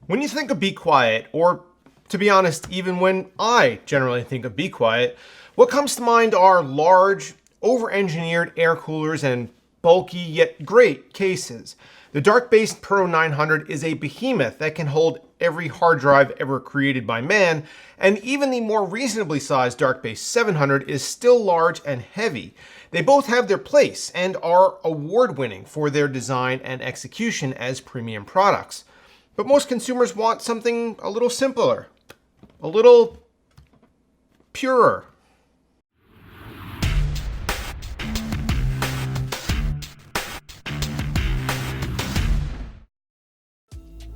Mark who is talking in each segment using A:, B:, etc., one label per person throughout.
A: When you think of Be Quiet, or to be honest, even when I generally think of Be Quiet, what comes to mind are large, over-engineered air coolers and bulky yet great cases. The Dark-based Pro 900 is a behemoth that can hold every hard drive ever created by man, and even the more reasonably sized Dark-based 700 is still large and heavy. They both have their place and are award-winning for their design and execution as premium products. But most consumers want something a little simpler, a little purer.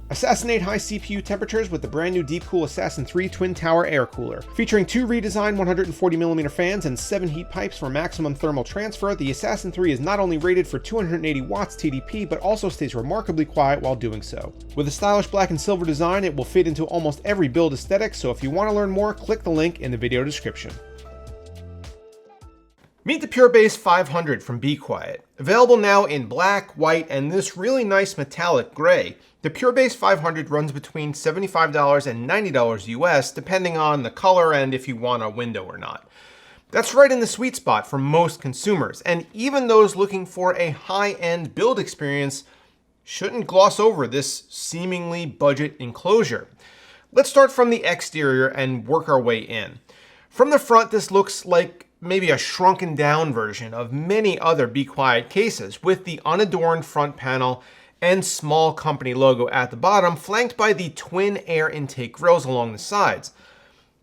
A: Assassinate high CPU temperatures with the brand new Deepcool Assassin 3 Twin Tower Air Cooler. Featuring 2 redesigned 140mm fans and 7 heat pipes for maximum thermal transfer, the Assassin 3 is not only rated for 280 watts TDP, but also stays remarkably quiet while doing so. With a stylish black and silver design, it will fit into almost every build aesthetic, so if you want to learn more, click the link in the video description. Meet the PureBase 500 from Be Quiet. Available now in black, white, and this really nice metallic gray. The PureBase 500 runs between $75 and $90 US, depending on the color and if you want a window or not. That's right in the sweet spot for most consumers, and even those looking for a high-end build experience shouldn't gloss over this seemingly budget enclosure. Let's start from the exterior and work our way in. From the front, this looks like maybe a shrunken down version of many other Be Quiet cases, with the unadorned front panel and small company logo at the bottom, flanked by the twin air intake grills along the sides.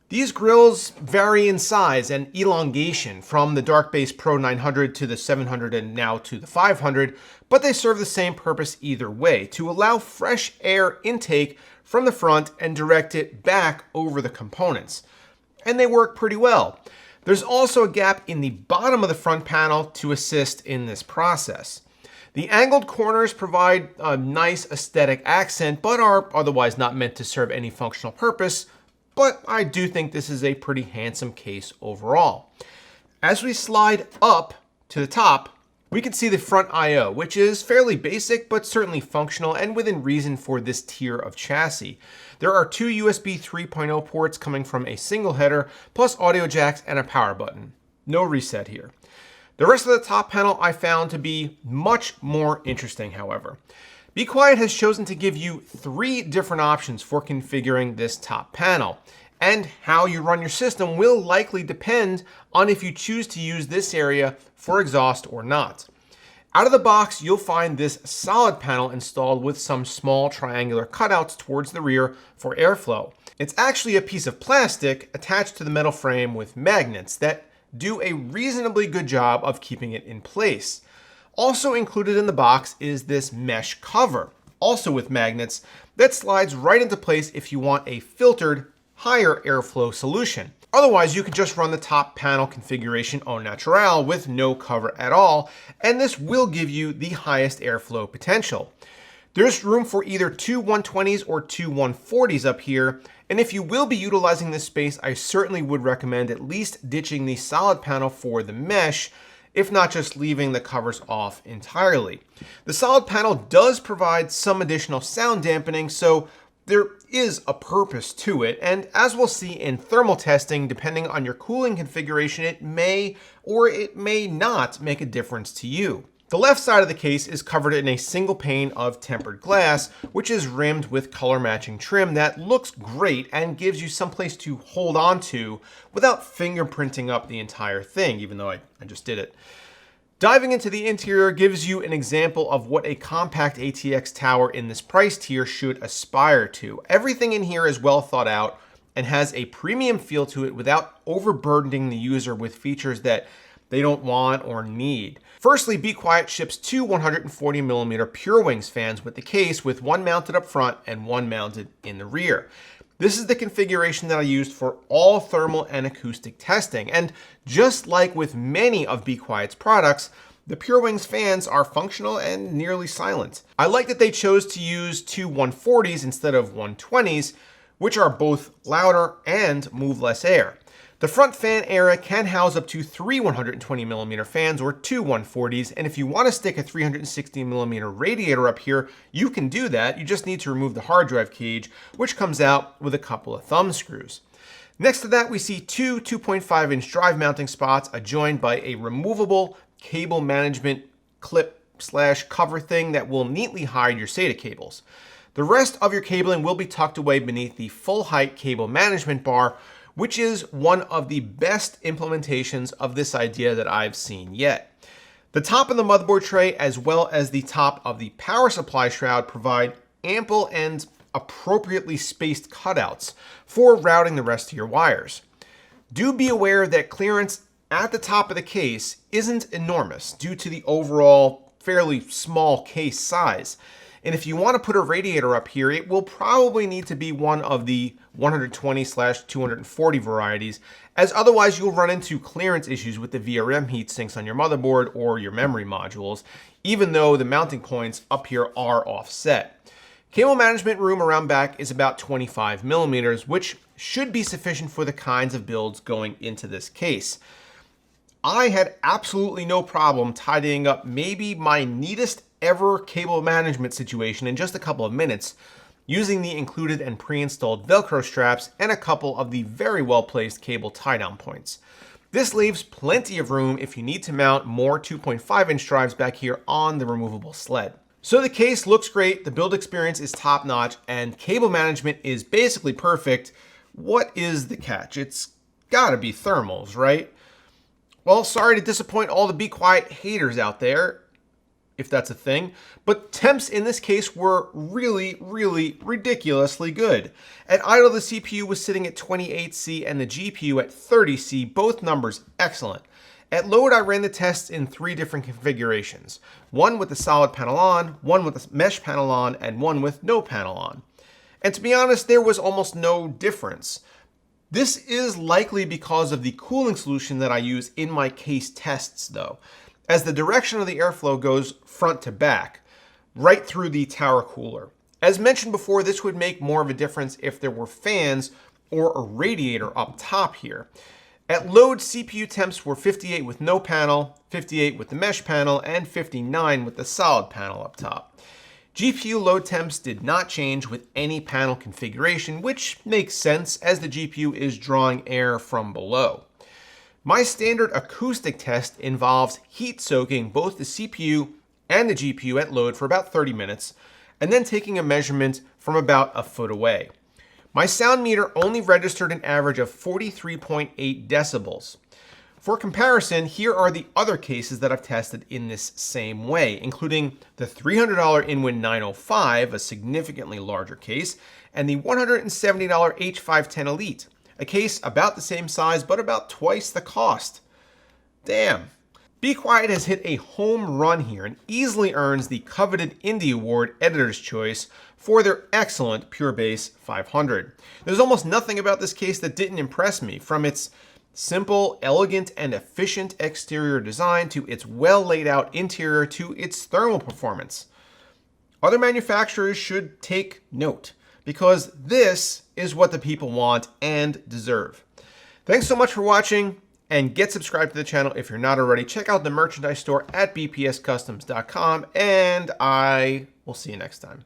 A: These grills vary in size and elongation from the Dark-based Pro 900 to the 700 and now to the 500, but they serve the same purpose either way, to allow fresh air intake from the front and direct it back over the components. And they work pretty well. There's also a gap in the bottom of the front panel to assist in this process. The angled corners provide a nice aesthetic accent, but are otherwise not meant to serve any functional purpose, but I do think this is a pretty handsome case overall. As we slide up to the top, we can see the front I/O, which is fairly basic, but certainly functional and within reason for this tier of chassis. There are 2 USB 3.0 ports coming from a single header, plus audio jacks and a power button. No reset here. The rest of the top panel I found to be much more interesting, however. Be Quiet has chosen to give you 3 different options for configuring this top panel, and how you run your system will likely depend on if you choose to use this area for exhaust or not. Out of the box, you'll find this solid panel installed with some small triangular cutouts towards the rear for airflow. It's actually a piece of plastic attached to the metal frame with magnets that do a reasonably good job of keeping it in place. Also included in the box is this mesh cover, also with magnets, that slides right into place if you want a filtered, higher airflow solution. Otherwise, you could just run the top panel configuration au naturel with no cover at all, and this will give you the highest airflow potential. There's room for either 2 120s or 2 140s up here, and if you will be utilizing this space, I certainly would recommend at least ditching the solid panel for the mesh, if not just leaving the covers off entirely. The solid panel does provide some additional sound dampening, so there is a purpose to it, and as we'll see in thermal testing, depending on your cooling configuration, it may or it may not make a difference to you. The left side of the case is covered in a single pane of tempered glass, which is rimmed with color matching trim that looks great and gives you some place to hold on to without fingerprinting up the entire thing, even though I just did it. Diving into the interior gives you an example of what a compact ATX tower in this price tier should aspire to. Everything in here is well thought out and has a premium feel to it without overburdening the user with features that they don't want or need. Firstly, Be Quiet ships 2 140mm PureWings fans with the case, with one mounted up front and one mounted in the rear. This is the configuration that I used for all thermal and acoustic testing, and just like with many of Be Quiet's products, the PureWings fans are functional and nearly silent. I like that they chose to use 2 140s instead of 120s, which are both louder and move less air. The front fan area can house up to 3 120mm fans or 2 140s, and if you want to stick a 360mm radiator up here, you can do that. You just need to remove the hard drive cage, which comes out with a couple of thumb screws. Next to that, we see two 2.5-inch drive mounting spots adjoined by a removable cable management clip/cover thing that will neatly hide your SATA cables. The rest of your cabling will be tucked away beneath the full-height cable management bar, which is one of the best implementations of this idea that I've seen yet. The top of the motherboard tray as well as the top of the power supply shroud provide ample and appropriately spaced cutouts for routing the rest of your wires. Do be aware that clearance at the top of the case isn't enormous due to the overall fairly small case size. And if you want to put a radiator up here, it will probably need to be one of the 120/240 varieties, as otherwise you'll run into clearance issues with the VRM heat sinks on your motherboard or your memory modules, even though the mounting points up here are offset. Cable management room around back is about 25mm, which should be sufficient for the kinds of builds going into this case. I had absolutely no problem tidying up maybe my neatest ever cable management situation in just a couple of minutes, using the included and pre-installed Velcro straps and a couple of the very well-placed cable tie-down points. This leaves plenty of room if you need to mount more 2.5-inch drives back here on the removable sled. So the case looks great, the build experience is top-notch, and cable management is basically perfect. What is the catch? It's gotta be thermals, right? Well, sorry to disappoint all the Be Quiet haters out there, if that's a thing, but temps in this case were really ridiculously good. At idle, the CPU was sitting at 28C and the GPU at 30C, both numbers excellent. At load, I ran the tests in 3 different configurations. One with the solid panel on, one with the mesh panel on, and one with no panel on. And to be honest, there was almost no difference. This is likely because of the cooling solution that I use in my case tests though, as the direction of the airflow goes front to back, right through the tower cooler. As mentioned before, this would make more of a difference if there were fans or a radiator up top here. At load, CPU temps were 58 with no panel, 58 with the mesh panel, and 59 with the solid panel up top. GPU load temps did not change with any panel configuration, which makes sense as the GPU is drawing air from below. My standard acoustic test involves heat soaking both the CPU and the GPU at load for about 30 minutes, and then taking a measurement from about a foot away. My sound meter only registered an average of 43.8 decibels. For comparison, here are the other cases that I've tested in this same way, including the $300 Inwin 905, a significantly larger case, and the $170 H510 Elite, a case about the same size but about twice the cost. Damn. Be Quiet has hit a home run here and easily earns the coveted Indie Award Editor's Choice for their excellent Pure Bass 500. There's almost nothing about this case that didn't impress me, from its simple, elegant, and efficient exterior design to its well laid out interior to its thermal performance. Other manufacturers should take note, because this is what the people want and deserve. Thanks so much for watching, and get subscribed to the channel if you're not already. Check out the merchandise store at bpscustoms.com, and I will see you next time.